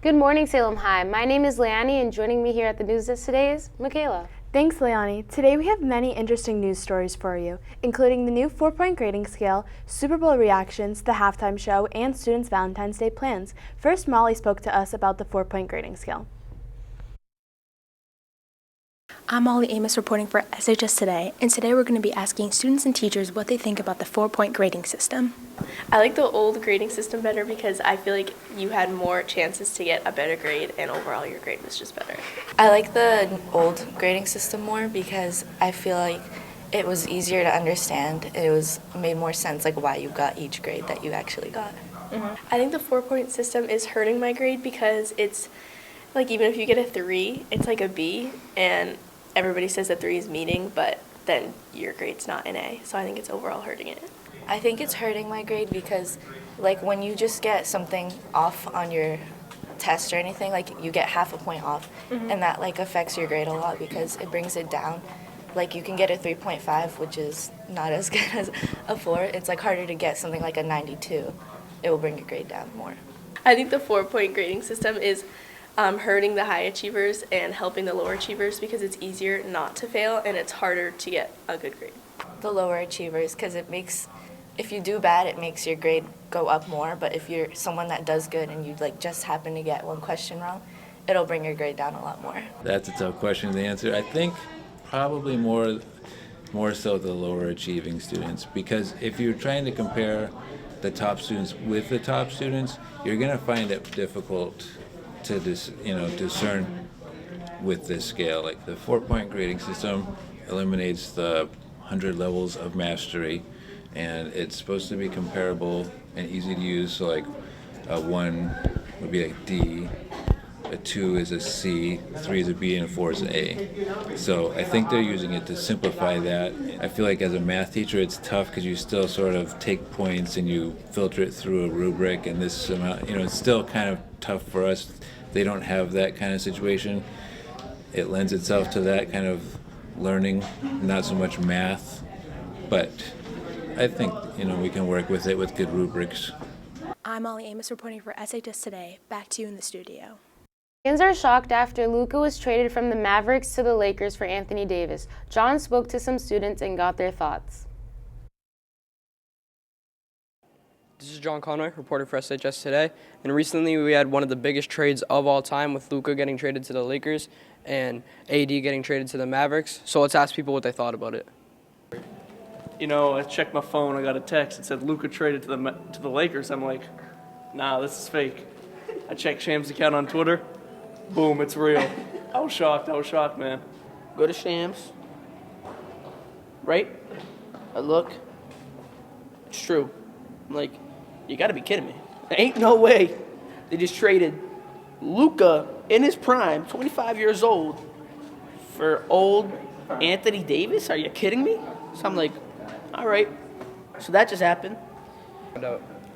Good morning, Salem High. My name is Leanne, and joining me here at the News Desk today is Michaela. Thanks, Leonie. Today we have many interesting news stories for you, including the new 4-point grading scale, Super Bowl reactions, the halftime show, and students' Valentine's Day plans. First, Molly spoke to us about the 4-point grading scale. I'm Molly Amos reporting for SHS Today, and today we're going to be asking students and teachers what they think about the 4-point grading system. I like the old grading system better because I feel like you had more chances to get a better grade and overall your grade was just better. I like the old grading system more because I feel like it was easier to understand. Made more sense like why you got each grade that you actually got. I think the 4-point system is hurting my grade because it's like even if you get a 3, it's like a B, and everybody says a 3 is meaning, but then your grade's not an A, so I think it's overall hurting it. I think it's hurting my grade because like when you just get something off on your test or anything, like you get half a point off, and that like affects your grade a lot because it brings it down. Like you can get a 3.5, which is not as good as a 4. It's like harder to get something like a 92. It will bring your grade down more. I think the 4-point grading system is hurting the high achievers and helping the lower achievers because it's easier not to fail and it's harder to get a good grade. The lower achievers, because if you do bad, it makes your grade go up more, but if you're someone that does good and you like just happen to get one question wrong, it'll bring your grade down a lot more. That's a tough question to answer. I think probably more so the lower achieving students, because if you're trying to compare the top students with the top students, you're going to find it difficult to discern with this scale. Like the 4-point grading system eliminates the 100 levels of mastery, and it's supposed to be comparable and easy to use. So like a 1 would be a D, a 2 is a C, 3 is a B, and a 4 is an A. So I think they're using it to simplify that. I feel like as a math teacher it's tough because you still sort of take points and you filter it through a rubric, and this amount, it's still kind of tough for us. They don't have that kind of situation. It lends itself to that kind of learning, not so much math, but I think we can work with it with good rubrics. I'm Molly Amos reporting for SHS Today. Back to you in the studio. Fans are shocked after Luka was traded from the Mavericks to the Lakers for Anthony Davis. John spoke to some students and got their thoughts. This is John Conroy, reporter for SHS Today, and recently we had one of the biggest trades of all time with Luka getting traded to the Lakers and AD getting traded to the Mavericks. So let's ask people what they thought about it. I checked my phone, I got a text, it said Luka traded to the Lakers. I'm like, nah, this is fake. I checked Shams' account on Twitter, boom, it's real. I was shocked, man. Go to Shams, right? I look, it's true. I'm like, you gotta be kidding me. There ain't no way they just traded Luka in his prime, 25 years old, for old Anthony Davis? Are you kidding me? So I'm like, all right. So that just happened.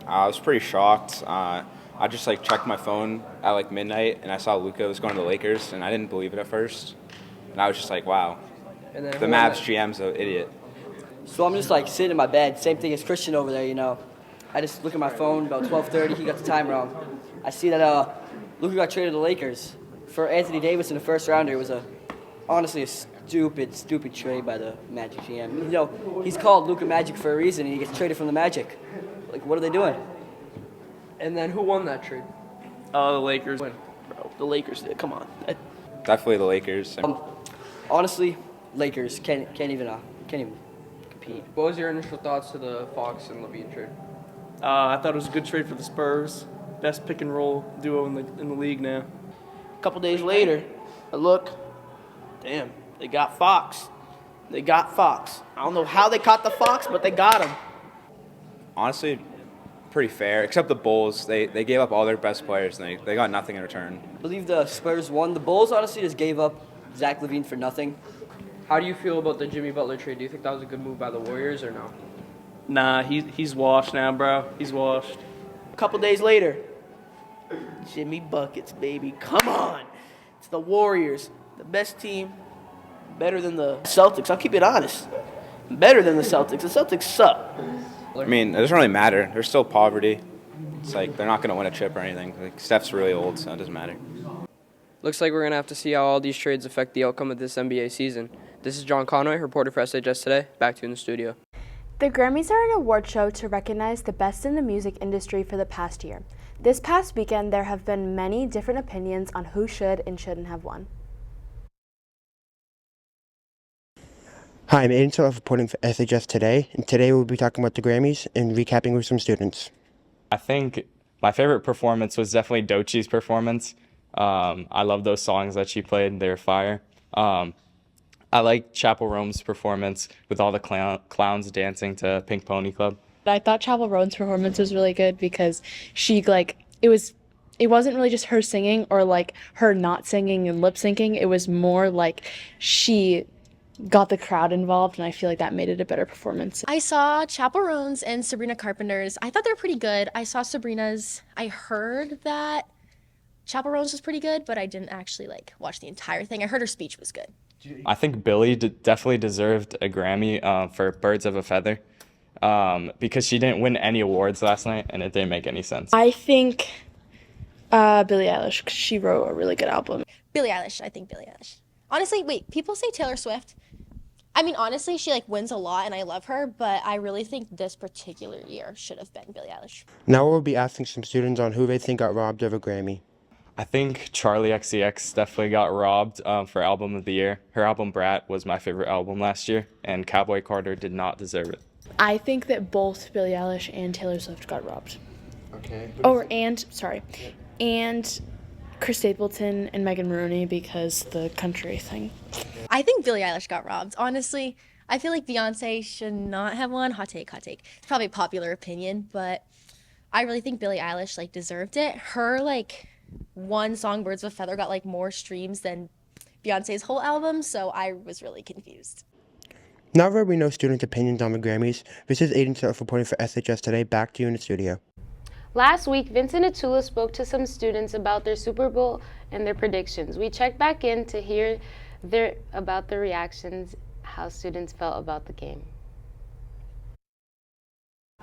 I was pretty shocked. I just checked my phone at midnight, and I saw Luka was going to the Lakers, and I didn't believe it at first. And I was just like, wow, And then the Mavs GM's an idiot. So I'm just sitting in my bed, same thing as Christian over there, I just look at my phone about 12:30. He got the time wrong. I see that Luka got traded to the Lakers for Anthony Davis in the first rounder. It was honestly a stupid trade by the Magic GM. He's called Luka Magic for a reason, and he gets traded from the Magic. What are they doing? And then who won that trade? The Lakers. Bro, the Lakers did. Come on. Definitely the Lakers. Honestly, Lakers can't even compete. What was your initial thoughts to the Fox and Levine trade? I thought it was a good trade for the Spurs. Best pick and roll duo in the league now. A couple days later, I look, damn, they got Fox. I don't know how they caught the Fox, but they got him. Honestly, pretty fair, except the Bulls. They gave up all their best players, and they got nothing in return. I believe the Spurs won. The Bulls honestly just gave up Zach LaVine for nothing. How do you feel about the Jimmy Butler trade? Do you think that was a good move by the Warriors or no? Nah, he's washed now, bro. He's washed. A couple days later, Jimmy Buckets, baby. Come on. It's the Warriors, the best team, better than the Celtics. I'll keep it honest. Better than the Celtics. The Celtics suck. I mean, it doesn't really matter. There's still poverty. It's like they're not going to win a chip or anything. Like Steph's really old, so it doesn't matter. Looks like we're going to have to see how all these trades affect the outcome of this NBA season. This is John Conway, reporter for SHS Today. Back to you in the studio. The Grammys are an award show to recognize the best in the music industry for the past year. This past weekend, there have been many different opinions on who should and shouldn't have won. Hi, I'm Aiden Sort reporting for SHS Today, and today we'll be talking about the Grammys and recapping with some students. I think my favorite performance was definitely Doechie's performance. I love those songs that she played. They were fire. I like Chapel Roan's performance with all the clowns dancing to Pink Pony Club. I thought Chapel Roan's performance was really good because she it wasn't really just her singing or like her not singing and lip syncing. It was more like she got the crowd involved, and I feel like that made it a better performance. I saw Chapel Roan's and Sabrina Carpenter's. I thought they were pretty good. I saw Sabrina's. I heard that Chapel Roan's was pretty good, but I didn't actually watch the entire thing. I heard her speech was good. I think Billie definitely deserved a Grammy for Birds of a Feather because she didn't win any awards last night, and it didn't make any sense. I think Billie Eilish, 'cause she wrote a really good album. Billie Eilish. I think Billie Eilish. Honestly, wait, people say Taylor Swift. I mean, honestly, she wins a lot, and I love her, but I really think this particular year should have been Billie Eilish. Now we'll be asking some students on who they think got robbed of a Grammy. I think Charlie XCX definitely got robbed for Album of the Year. Her album Brat was my favorite album last year, and Cowboy Carter did not deserve it. I think that both Billie Eilish and Taylor Swift got robbed. Okay. And Chris Stapleton and Megan Maroney because the country thing. I think Billie Eilish got robbed. Honestly, I feel like Beyonce should not have won. Hot take, hot take. It's probably a popular opinion, but I really think Billie Eilish deserved it. Her one song, Birds of a Feather, got more streams than Beyonce's whole album, so I was really confused. Now that we know students' opinions on the Grammys, this is Aiden Sort reporting for SHS Today. Back to you in the studio. Last week, Vincent Atula spoke to some students about their Super Bowl and their predictions. We checked back in to hear about the reactions, how students felt about the game.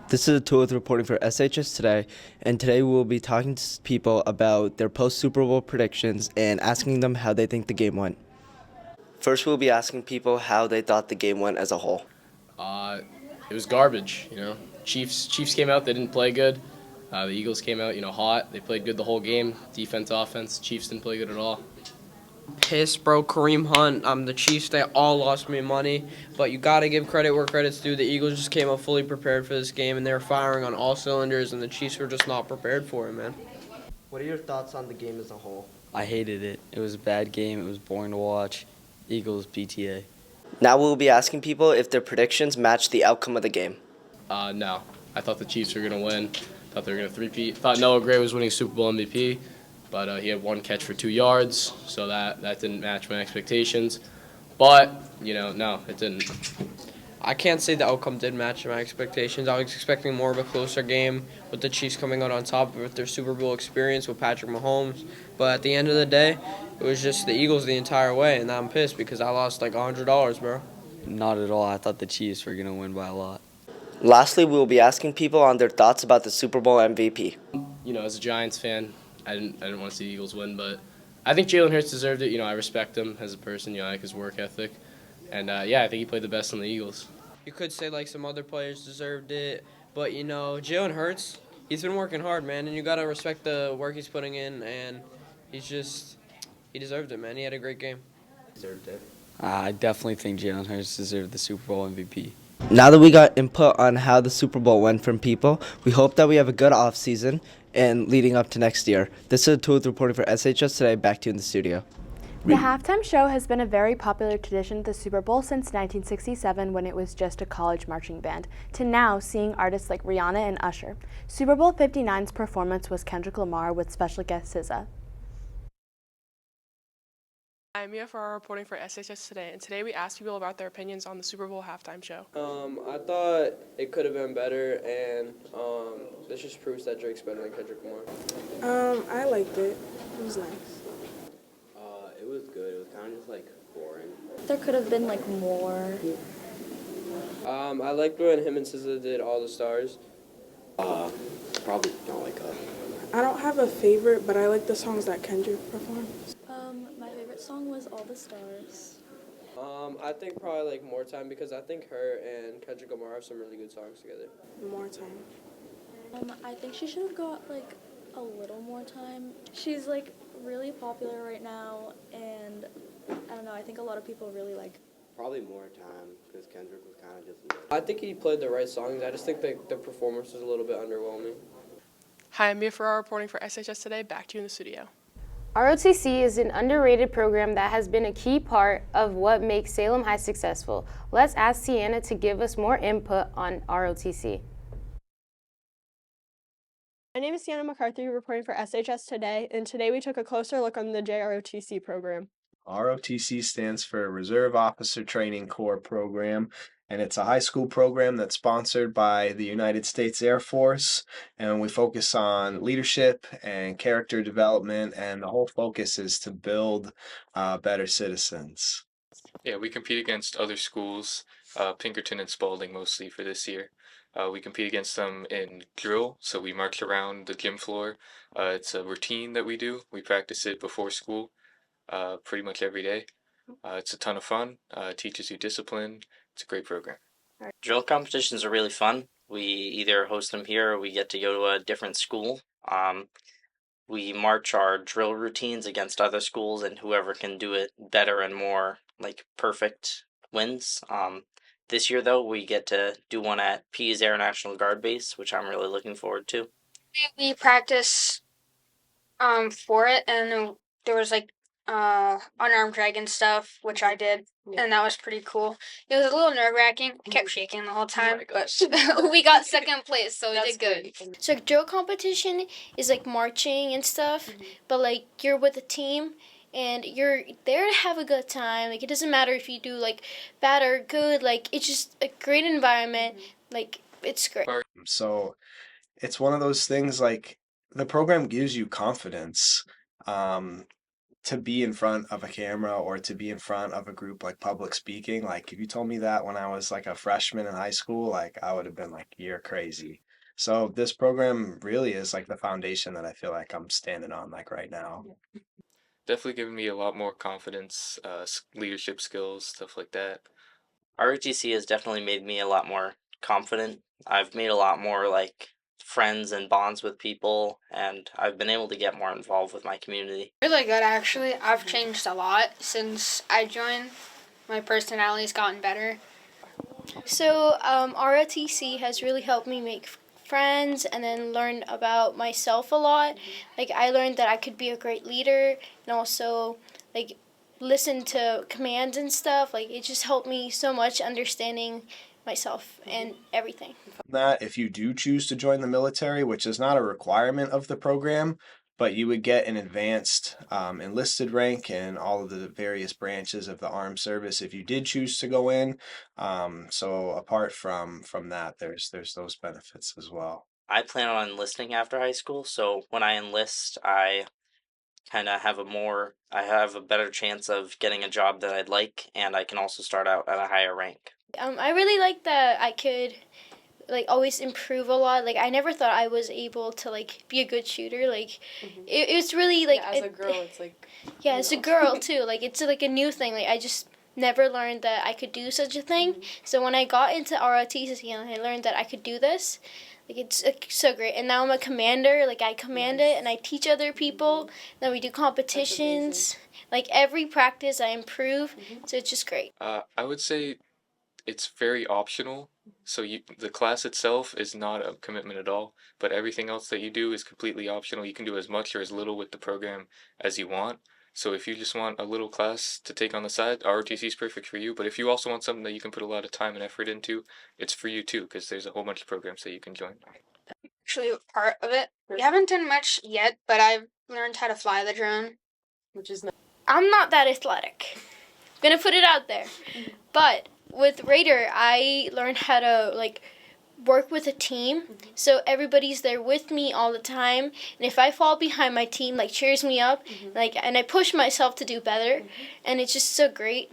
This is Atula reporting for SHS Today, and today we will be talking to people about their post-Super Bowl predictions and asking them how they think the game went. First, we'll be asking people how they thought the game went as a whole. It was garbage, Chiefs came out, they didn't play good. The Eagles came out, hot. They played good the whole game. Defense, offense. Chiefs didn't play good at all. Pissed, bro. Kareem Hunt, the Chiefs, they all lost me money. But you got to give credit where credit's due. The Eagles just came out fully prepared for this game, and they were firing on all cylinders, and the Chiefs were just not prepared for it, man. What are your thoughts on the game as a whole? I hated it. It was a bad game. It was boring to watch. Eagles, BTA. Now we'll be asking people if their predictions match the outcome of the game. No. I thought the Chiefs were going to win. Thought they were going to three-peat. Thought Noah Gray was winning Super Bowl MVP, but he had one catch for 2 yards, so that didn't match my expectations. But, no, it didn't. I can't say the outcome did match my expectations. I was expecting more of a closer game with the Chiefs coming out on top with their Super Bowl experience with Patrick Mahomes. But at the end of the day, it was just the Eagles the entire way, and I'm pissed because I lost $100, bro. Not at all. I thought the Chiefs were going to win by a lot. Lastly, we will be asking people on their thoughts about the Super Bowl MVP. As a Giants fan, I didn't want to see the Eagles win, but I think Jalen Hurts deserved it. I respect him as a person. I like his work ethic. And, I think he played the best on the Eagles. You could say some other players deserved it, but, Jalen Hurts, he's been working hard, man, and you got to respect the work he's putting in, and he deserved it, man. He had a great game. Deserved it. I definitely think Jalen Hurts deserved the Super Bowl MVP. Now that we got input on how the Super Bowl went from people, we hope that we have a good offseason and leading up to next year. This is Atula reporting for SHS Today. Back to you in the studio. The halftime show has been a very popular tradition at the Super Bowl since 1967 when it was just a college marching band, to now seeing artists like Rihanna and Usher. Super Bowl 59's performance was Kendrick Lamar with special guest SZA. I'm Mia Farrar reporting for SHS Today, and today we asked people about their opinions on the Super Bowl halftime show. I thought it could have been better, and this just proves that Drake's better than Kendrick Lamar. I liked it. It was nice. It was good. It was kind of just boring. There could have been more. I liked when him and SZA did All the Stars. probably don't wake up. I don't have a favorite, but I like the songs that Kendrick performs. My favorite song was All the Stars. I think probably like More Time because I think her and Kendrick Lamar have some really good songs together. More Time. I think she should have got like a little more time. She's like really popular right now, and I don't know, I think a lot of people really like. Probably More Time because Kendrick was kind of just. I think he played the right songs. I just think the performance was a little bit underwhelming. Hi, I'm Mia Ferrara reporting for SHS Today. Back to you in the studio. ROTC is an underrated program that has been a key part of what makes Salem High successful. Let's ask Tiana to give us more input on ROTC. My name is Tiana McCarthy, reporting for SHS Today, and today we took a closer look on the JROTC program. ROTC stands for Reserve Officer Training Corps program, and it's a high school program that's sponsored by the United States Air Force, and we focus on leadership and character development, and the whole focus is to build better citizens. Yeah, we compete against other schools, Pinkerton and Spalding mostly for this year. We compete against them in drill, so we march around the gym floor. It's a routine that we do. We practice it before school pretty much every day. It's a ton of fun. It teaches you discipline. It's a great program. Drill competitions are really fun. We either host them here or we get to go to a different school. We march our drill routines against other schools, and whoever can do it better and more like perfect wins. This year, though, we get to do one at Pease Air National Guard Base, which I'm really looking forward to. We practice for it, and there was like unarmed dragon stuff, which I did, and that was pretty cool. It was a little nerve-wracking. I kept shaking the whole time, but we got second place, so we did good. So drill competition is like marching and stuff, but like you're with a team and you're there to have a good time. Like it doesn't matter if you do like bad or good, like it's just a great environment. Like it's great. So it's one of those things, like the program gives you confidence to be in front of a camera or to be in front of a group, like public speaking. Like if you told me that when I was like a freshman in high school, like I would have been like, you're crazy. So this program really is like the foundation that I feel like I'm standing on like right now. Definitely given me a lot more confidence, leadership skills, stuff like that. ROTC has definitely made me a lot more confident. I've made a lot more like friends and bonds with people, and I've been able to get more involved with my community. Really good, actually. I've changed a lot since I joined. My personality's gotten better. So ROTC has really helped me make friends and then learn about myself a lot. Like I learned that I could be a great leader and also like listen to commands and stuff. Like it just helped me so much understanding myself and everything. That if you do choose to join the military, which is not a requirement of the program, but you would get an advanced enlisted rank in all of the various branches of the armed service if you did choose to go in. So apart from that, there's those benefits as well. I plan on enlisting after high school, so when I enlist, I kind of have a better chance of getting a job that I'd like, and I can also start out at a higher rank. I really like that I could like always improve a lot. Like I never thought I was able to like be a good shooter. Like it was really like as a girl, it's like as a girl too. Like it's like a new thing. Like I just never learned that I could do such a thing. So when I got into ROTC and I learned that I could do this, like it's so great. And now I'm a commander. Like I command it and I teach other people. Then we do competitions. Like every practice I improve. So it's just great. I would say it's very optional. So the class itself is not a commitment at all, but everything else that you do is completely optional. You can do as much or as little with the program as you want. So if you just want a little class to take on the side, ROTC is perfect for you. But if you also want something that you can put a lot of time and effort into, it's for you too, because there's a whole bunch of programs that you can join. Actually, part of it. We haven't done much yet, but I've learned how to fly the drone. Which is nice. I'm not that athletic. I'm gonna put it out there. But with Raider, I learned how to like work with a team. So everybody's there with me all the time. And if I fall behind, my team like cheers me up. Like and I push myself to do better. And it's just so great.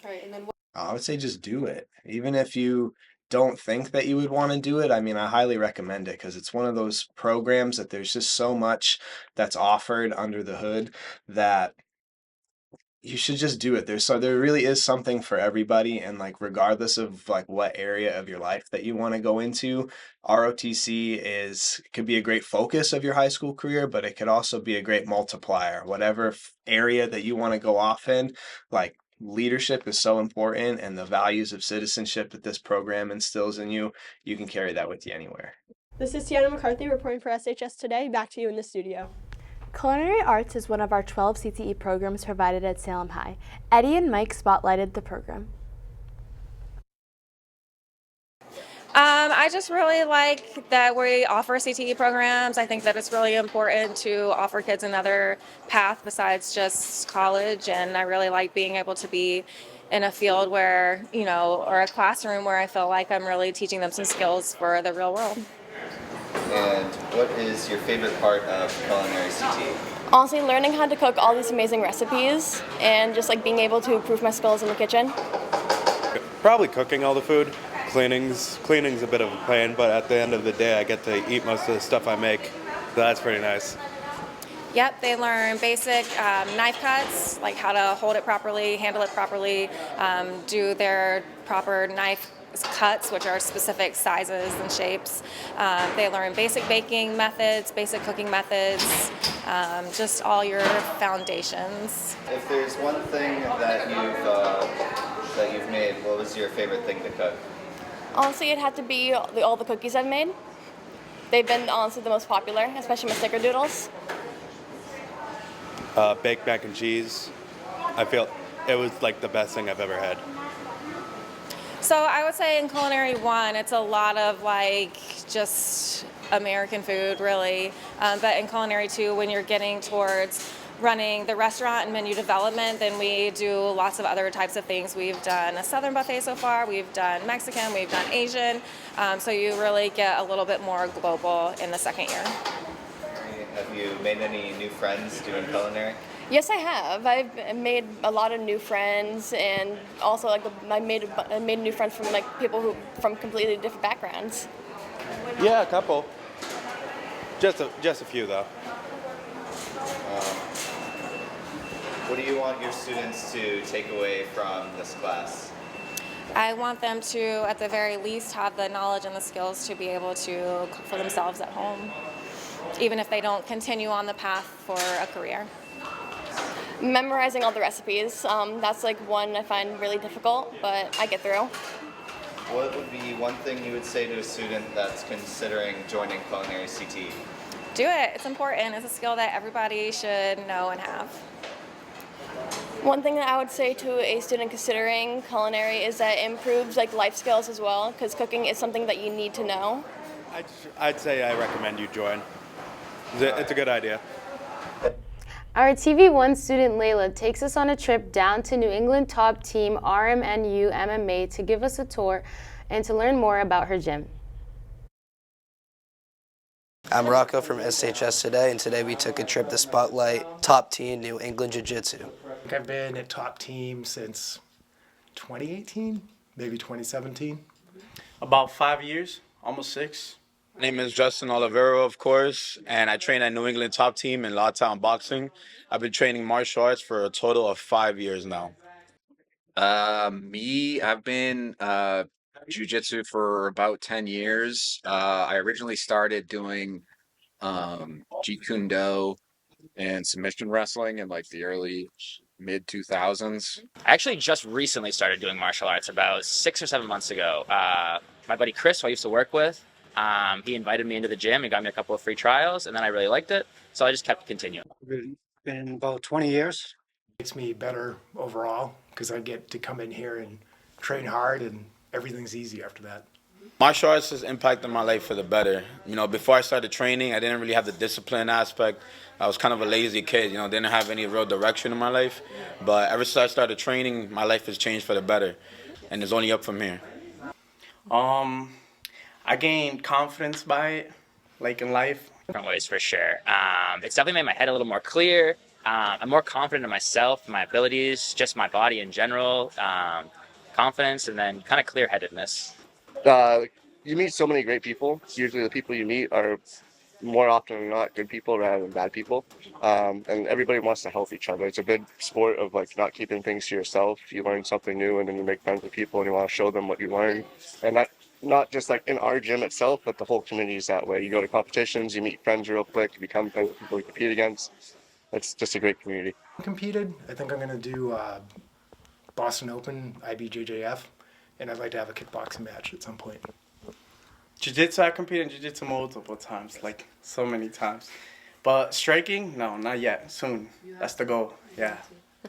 All right, and then I would say just do it. Even if you don't think that you would want to do it, I mean, I highly recommend it because it's one of those programs that there's just so much that's offered under the hood that you should just do it. There really is something for everybody, and like regardless of like what area of your life that you want to go into, ROTC could be a great focus of your high school career, but it could also be a great multiplier. Whatever area that you want to go off in, like leadership is so important, and the values of citizenship that this program instills in you, you can carry that with you anywhere. This is Tiana McCarthy reporting for SHS Today. Back to you in the studio. Culinary Arts is one of our 12 CTE programs provided at Salem High. Eddie and Mike spotlighted the program. I just really like that we offer CTE programs. I think that it's really important to offer kids another path besides just college, and I really like being able to be in a field where, or a classroom where I feel like I'm really teaching them some skills for the real world. And what is your favorite part of culinary CTE? Honestly, learning how to cook all these amazing recipes and just like being able to improve my skills in the kitchen. Probably cooking all the food. Cleaning's a bit of a pain, but at the end of the day, I get to eat most of the stuff I make. So that's pretty nice. Yep, they learn basic knife cuts, like how to hold it properly, handle it properly, do their proper knife cuts, which are specific sizes and shapes. They learn basic baking methods, basic cooking methods, just all your foundations. If there's one thing that you've made, what was your favorite thing to cook? Honestly, it had to be all the cookies I've made. They've been honestly the most popular, especially my snickerdoodles. Baked mac and cheese. I feel it was like the best thing I've ever had. So I would say in Culinary 1, it's a lot of like just American food, really. But in Culinary 2, when you're getting towards running the restaurant and menu development, then we do lots of other types of things. We've done a Southern buffet so far, we've done Mexican, we've done Asian. So you really get a little bit more global in the second year. Have you made any new friends doing culinary? Yes, I have. I've made a lot of new friends, and also like I made new friends from like people from completely different backgrounds. Yeah, a couple. Just a few though. What do you want your students to take away from this class? I want them to, at the very least, have the knowledge and the skills to be able to cook for themselves at home, even if they don't continue on the path for a career. Memorizing all the recipes, that's like one I find really difficult, but I get through. What would be one thing you would say to a student that's considering joining culinary CTE? Do it. It's important. It's a skill that everybody should know and have. One thing that I would say to a student considering culinary is that it improves like life skills as well, because cooking is something that you need to know. I'd say I recommend you join. It's a good idea. Our TV1 student Layla takes us on a trip down to New England top team RMNU MMA to give us a tour and to learn more about her gym. I'm Rocco from SHS Today, and today we took a trip to spotlight top team New England Jiu-Jitsu. I've been at top team since 2018, maybe 2017. About 5 years, almost 6. My name is Justin Olivero, of course, and I train at New England Top Team in Lawtown Boxing. I've been training martial arts for a total of 5 years now. I've been jiu-jitsu for about 10 years. I originally started doing Jeet Kune Do and submission wrestling in like the early mid 2000s. I actually just recently started doing martial arts about 6 or 7 months ago. My buddy Chris, who I used to work with, he invited me into the gym and got me a couple of free trials, and then I really liked it, so I just kept continuing. Been about 20 years. Makes me better overall because I get to come in here and train hard, and everything's easy after that. Martial arts has impacted my life for the better. You know, before I started training, I didn't really have the discipline aspect. I was kind of a lazy kid, didn't have any real direction in my life. But ever since I started training, my life has changed for the better, and it's only up from here. I gained confidence by it, like in life. Different ways for sure. It's definitely made my head a little more clear. I'm more confident in myself, my abilities, just my body in general, confidence, and then kind of clear-headedness. You meet so many great people. Usually the people you meet are more often than not good people rather than bad people. And everybody wants to help each other. It's a good sport of like not keeping things to yourself. You learn something new and then you make friends with people and you want to show them what you learned. And that not just like in our gym itself, but the whole community is that way. You go to competitions, you meet friends real quick, you become friends with people you compete against. It's just a great community. Competed. I think I'm going to do Boston Open, IBJJF, and I'd like to have a kickboxing match at some point. Jiu-jitsu, I competed in jiu-jitsu multiple times, like so many times. But striking, no, not yet. Soon. That's the goal, yeah.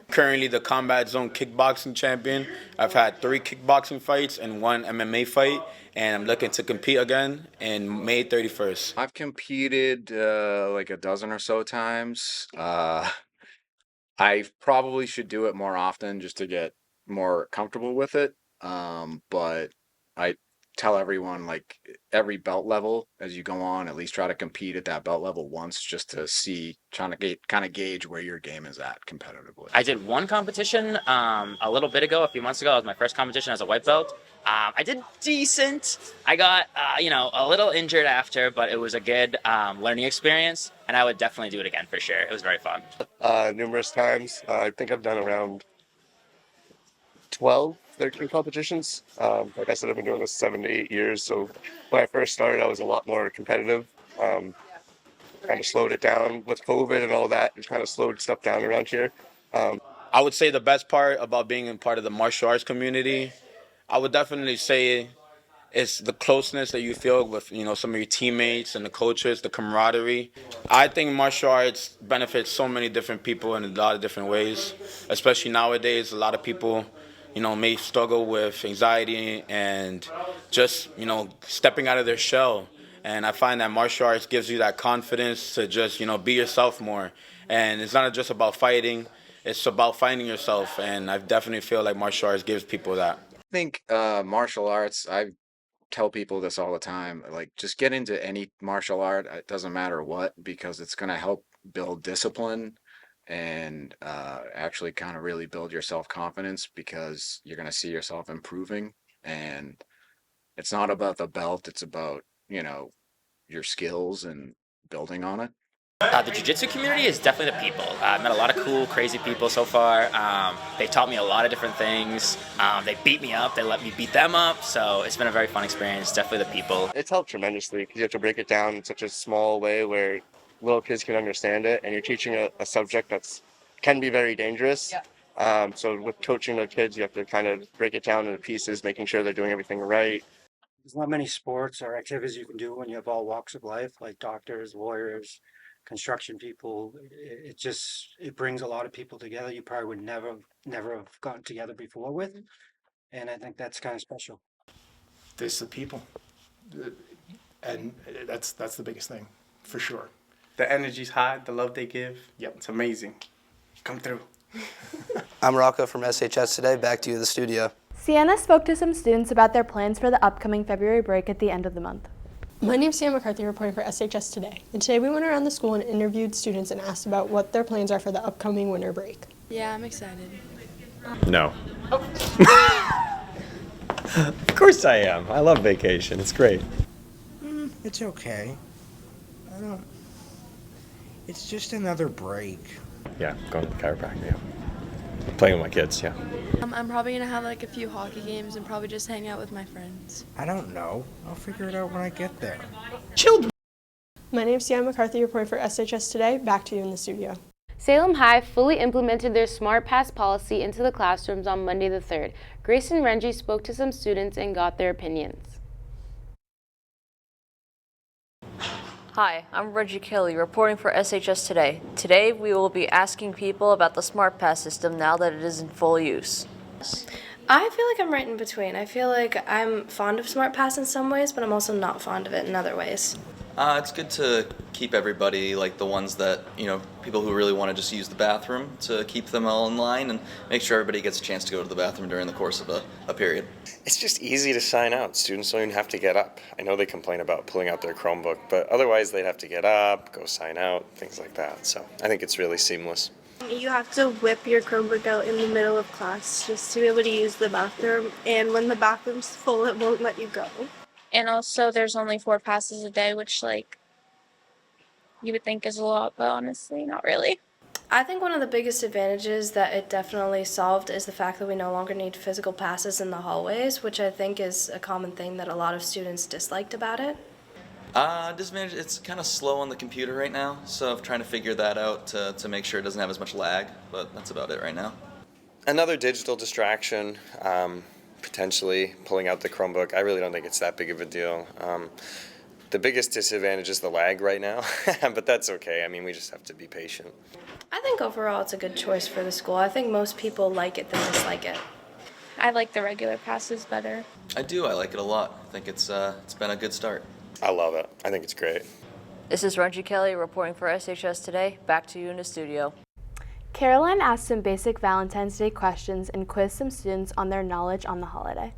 Currently the combat zone kickboxing champion. I've had 3 kickboxing fights and 1 MMA fight, and I'm looking to compete again in May 31st. I've competed like a dozen or so times. I probably should do it more often just to get more comfortable with it. But I tell everyone, like, every belt level as you go on, at least try to compete at that belt level once just to see, trying to kind of gauge where your game is at competitively. I did one competition a little bit ago, a few months ago. It was my first competition as a white belt. I did decent. I got, a little injured after, but it was a good learning experience, and I would definitely do it again for sure. It was very fun. Numerous times. I think I've done around 12, 13 competitions. Like I said, I've been doing this 7 to 8 years. So when I first started, I was a lot more competitive. Kind of slowed it down with COVID and all that. It kind of slowed stuff down around here. I would say the best part about being in part of the martial arts community, I would definitely say it's the closeness that you feel with, some of your teammates and the coaches, the camaraderie. I think martial arts benefits so many different people in a lot of different ways, especially nowadays. A lot of people, may struggle with anxiety and just, stepping out of their shell. And I find that martial arts gives you that confidence to just, be yourself more. And it's not just about fighting, it's about finding yourself. And I definitely feel like martial arts gives people that. I think martial arts, I tell people this all the time, like, just get into any martial art, it doesn't matter what, because it's going to help build discipline and actually kind of really build your self-confidence, because you're going to see yourself improving. And it's not about the belt, it's about, your skills and building on it. The jiu-jitsu community is definitely the people. I've met a lot of cool, crazy people so far. They taught me a lot of different things. They beat me up. They let me beat them up. So it's been a very fun experience. Definitely the people. It's helped tremendously because you have to break it down in such a small way where little kids can understand it, and you're teaching a subject that's can be very dangerous. So with coaching the kids, you have to kind of break it down into pieces, making sure they're doing everything right. There's not many sports or activities you can do when you have all walks of life, like doctors, lawyers, construction people. It brings a lot of people together you probably would never have gotten together before with, and I think that's kind of special. It's the people, and that's the biggest thing, for sure. The energy's high, the love they give. Yep. It's amazing. Come through. I'm Rocco from SHS Today. Back to you in the studio. Sienna spoke to some students about their plans for the upcoming February break at the end of the month. My name is Sam McCarthy, reporting for SHS Today. And today we went around the school and interviewed students and asked about what their plans are for the upcoming winter break. Yeah, I'm excited. No. Of course I am. I love vacation. It's great. It's okay. It's just another break. Yeah, going to the chiropractor, yeah. Playing with my kids, yeah. I'm probably going to have like a few hockey games and probably just hang out with my friends. I don't know. I'll figure it out when I get there. Children! My name is Sienna McCarthy, reporting for SHS Today. Back to you in the studio. Salem High fully implemented their Smart Pass policy into the classrooms on Monday the 3rd. Grayson Rengie spoke to some students and got their opinions. Hi, I'm Reggie Kelly, reporting for SHS Today. Today, we will be asking people about the Smart Pass system now that it is in full use. I feel like I'm right in between. I feel like I'm fond of Smart Pass in some ways, but I'm also not fond of it in other ways. It's good to keep everybody, like the ones that, people who really want to just use the bathroom, to keep them all in line and make sure everybody gets a chance to go to the bathroom during the course of a period. It's just easy to sign out. Students don't even have to get up. I know they complain about pulling out their Chromebook, but otherwise they'd have to get up, go sign out, things like that. So I think it's really seamless. You have to whip your Chromebook out in the middle of class just to be able to use the bathroom, and when the bathroom's full, it won't let you go. And also there's only 4 passes a day, which like you would think is a lot, but honestly not really. I think one of the biggest advantages that it definitely solved is the fact that we no longer need physical passes in the hallways, which I think is a common thing that a lot of students disliked about it. Disadvantage, it's kind of slow on the computer right now, so I'm trying to figure that out to make sure it doesn't have as much lag, but that's about it right now. Another digital distraction, potentially pulling out the Chromebook. I really don't think it's that big of a deal. The biggest disadvantage is the lag right now, but that's okay. I mean, we just have to be patient. I think overall it's a good choice for the school. I think most people like it than dislike it. I like the regular passes better. I do, I like it a lot. I think it's been a good start. I love it. I think it's great. This is Reggie Kelly reporting for SHS Today. Back to you in the studio. Caroline asked some basic Valentine's Day questions and quizzed some students on their knowledge on the holiday.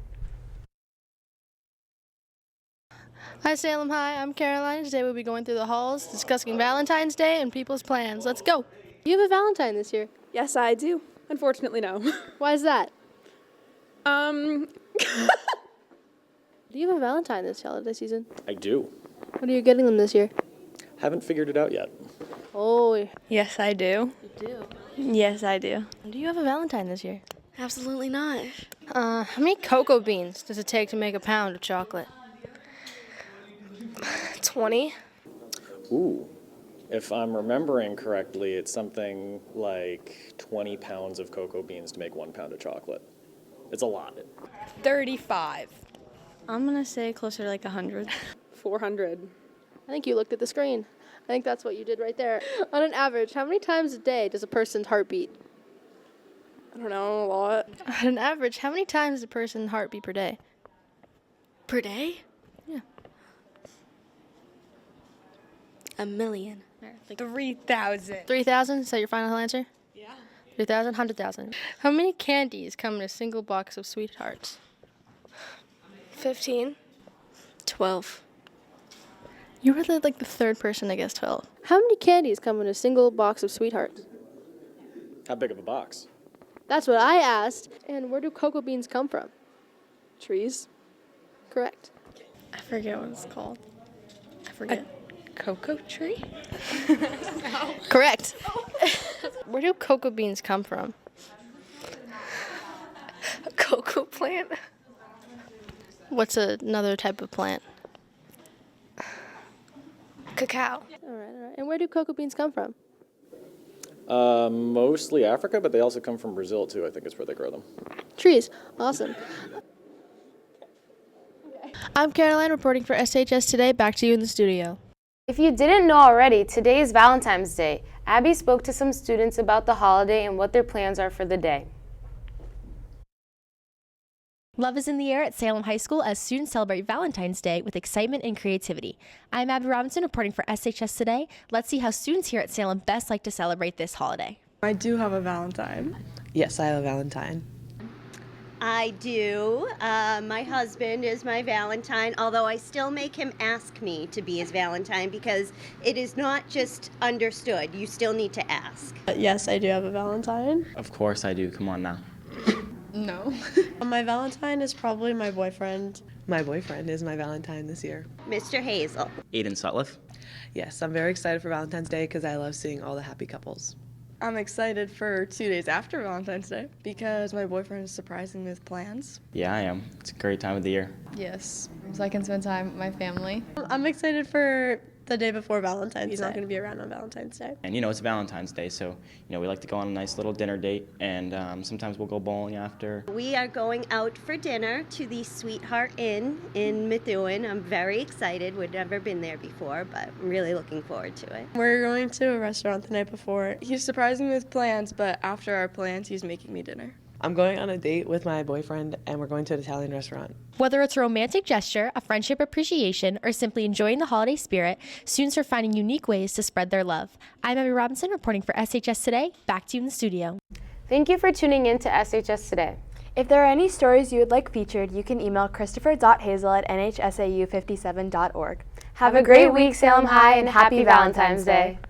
Hi Salem High, I'm Caroline. Today we'll be going through the halls, discussing Valentine's Day and people's plans. Let's go. Do you have a Valentine this year? Yes, I do. Unfortunately, no. Why is that? Do you have a Valentine this holiday season? I do. What are you getting them this year? Haven't figured it out yet. Oh. Yes, I do. You do? Yes, I do. Do you have a Valentine this year? Absolutely not. How many cocoa beans does it take to make a pound of chocolate? 20. Ooh. If I'm remembering correctly, it's something like 20 pounds of cocoa beans to make 1 pound of chocolate. It's a lot. 35. I'm going to say closer to like 100. 400. I think you looked at the screen. I think that's what you did right there. On an average, how many times a day does a person's heart beat? I don't know, a lot. On an average, how many times does a person's heart beat per day? Per day? Yeah. 1,000,000. 3,000. 3,000? Is that your final answer? Yeah. 3,000? 100,000. How many candies come in a single box of sweethearts? 15. 12. You were like the third person to guess 12. How many candies come in a single box of sweethearts? How big of a box? That's what I asked. And where do cocoa beans come from? Trees. Correct. I forget what it's called. I forget. Cocoa tree? Correct. Where do cocoa beans come from? A cocoa plant? What's another type of plant? Cacao. All right. And where do cocoa beans come from? Mostly Africa, but they also come from Brazil too. I think is where they grow them. Trees. Awesome. I'm Caroline reporting for SHS Today. Back to you in the studio. If you didn't know already, today is Valentine's Day. Abby spoke to some students about the holiday and what their plans are for the day. Love is in the air at Salem High School as students celebrate Valentine's Day with excitement and creativity. I'm Abby Robinson reporting for SHS Today. Let's see how students here at Salem best like to celebrate this holiday. I do have a Valentine. Yes, I have a Valentine. I do. My husband is my Valentine, although I still make him ask me to be his Valentine because it is not just understood. You still need to ask. Yes, I do have a Valentine. Of course I do. Come on now. No. My Valentine is probably my boyfriend. My boyfriend is my Valentine this year. Mr. Hazel. Aiden Sutliff. Yes, I'm very excited for Valentine's Day because I love seeing all the happy couples. I'm excited for 2 days after Valentine's Day because my boyfriend is surprising me with plans. Yeah, I am. It's a great time of the year. Yes, so I can spend time with my family. I'm excited for the day before Valentine's Day. He's not going to be around on Valentine's Day. And it's Valentine's Day, so we like to go on a nice little dinner date, and sometimes we'll go bowling after. We are going out for dinner to the Sweetheart Inn in Methuen. I'm very excited. We've never been there before, but I'm really looking forward to it. We're going to a restaurant the night before. He's surprising me with plans, but after our plans, he's making me dinner. I'm going on a date with my boyfriend, and we're going to an Italian restaurant. Whether it's a romantic gesture, a friendship appreciation, or simply enjoying the holiday spirit, students are finding unique ways to spread their love. I'm Abby Robinson reporting for SHS Today. Back to you in the studio. Thank you for tuning in to SHS Today. If there are any stories you would like featured, you can email christopher.hazel@nhsau57.org. Have a great week, Salem High, and happy Valentine's Day.